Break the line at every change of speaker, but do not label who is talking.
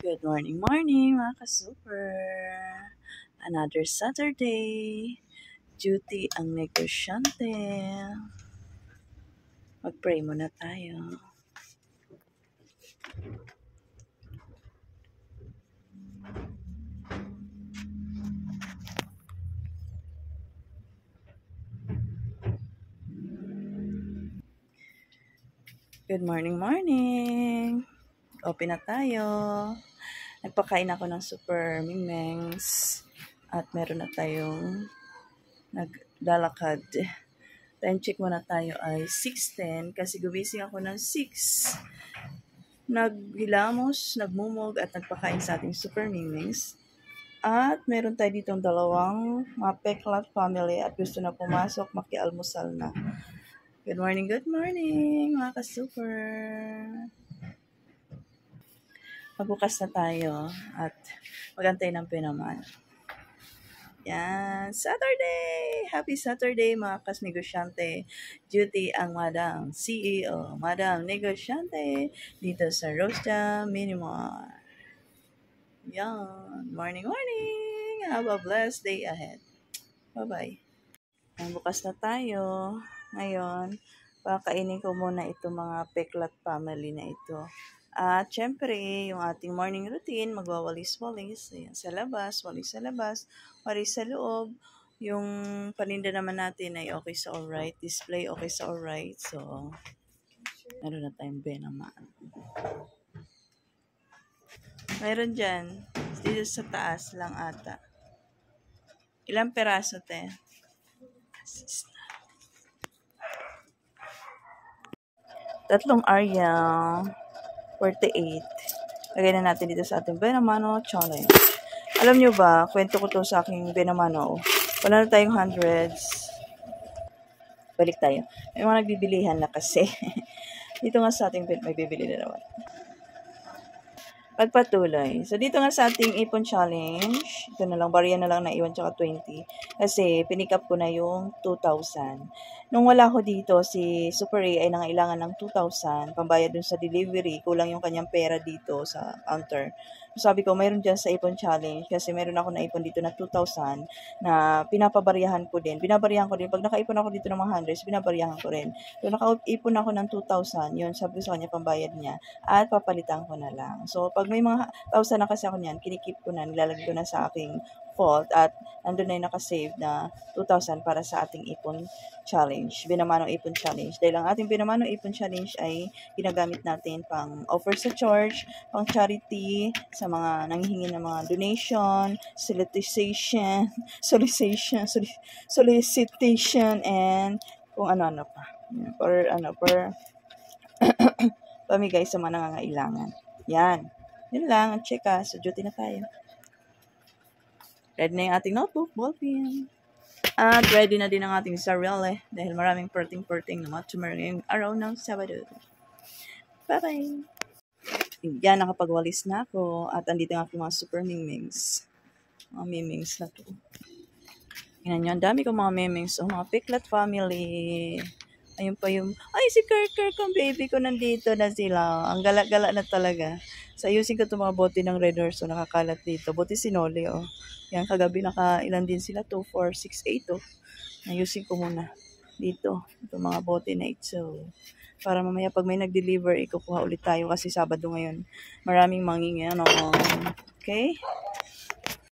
Good morning, morning mga ka-super. Another Saturday. Duty ang negosyante. Mag-pray muna tayo. Good morning, morning. Open na tayo. Nagpakain ako ng super mingmengs at meron na tayong naglalakad. Time check muna tayo ay 6:10 kasi gumising ako ng 6. Naghilamos, nagmumog at nagpakain sa ating super mingmengs. At meron tayo ditong dalawang mga Peklat family at gusto na pumasok, makialmusal na. Good morning, mga ka-super. Magbukas na tayo at magantay ng pinaman. Yan, Saturday! Happy Saturday mga kas-negosyante. Duty ang Madam CEO, Madam Negosyante dito sa Rosta Minimar. Yan, morning! Have a blessed day ahead. Bye-bye. Bukas na tayo. Ngayon, pakainin ko muna itong mga Peklat family na ito. At syempre, yung ating morning routine, magwawalis-walis. Ayan, sa labas, walis sa labas, walis sa loob. Yung paninda naman natin ay okay sa alright. Display okay sa alright. So, meron na tayong benaman. Meron dyan. Dito sa taas lang ata. Ilang peraso, te? Tatlong Ariel. 48. Lagay na natin dito sa ating Benamano Challenge. Alam nyo ba, kwento ko to sa aking Benamano. Wala na tayong hundreds. Balik tayo. May mga nagbibilihan na kasi. Dito nga sa ating may bibili na naman. Pagpatuloy. So, dito nga sa ating Ipon Challenge, ito na lang, barya na lang na iwan tsaka 20. Kasi, pinikap ko na yung 2,000. Nung wala ko dito, si Super A ay nangailangan ng 2,000, pambayad dun sa delivery, kulang yung kanyang pera dito sa counter. So, sabi ko, mayroon dyan sa Ipon Challenge, kasi meron ako naipon dito na 2,000 na pinapabariyahan ko din. Binabariyahan ko din. Pag nakaipon ako dito ng mga hundreds, binabariyahan ko rin. So, nakaipon ako ng 2,000, yun, sabi ko sa kanya, pambayad niya, at papalitan ko na lang. So, pag may mga 1,000 na kasi ako niyan, kinikip ko na, nilalagay ko na sa aking vault at nandun na yung nakasave na 2,000 para sa ating Ipon Challenge, Binamanong Ipon Challenge. Dahil ang ating Binamanong Ipon Challenge ay ginagamit natin pang offer sa church, pang charity, sa mga nanghihingi ng mga donation, solicitation, and kung ano-ano pa. For pamigay sa mga nangangailangan. Yan. Yun lang. Check So, duty na tayo. Ready na yung ating notebook, ballpen. At ready na din ang ating sarili dahil maraming perting-perting na matumer ngayong araw ng Sabado. Bye-bye! Yan, nakapagwalis na ako at andito ang aking mga super mingmings. Mga mingmings na to. Yan nyo, ang dami kong mga mingmings. Mga Peklat family. Ayun pa yung, ay si Kirk ang baby ko nandito na sila. Ang gala-gala na talaga. So, ayusin ko itong mga bote ng Red Horse. So, nakakalat dito. Bote sinoli, oh. Yan, kagabi nakailan din sila. 2, 4, 6, 8, oh. Ayusin ko muna. Dito. Itong mga bote na ito. So, para mamaya pag may nag-deliver, ikukuha ulit tayo kasi Sabado ngayon. Maraming mangingi, ano. Okay?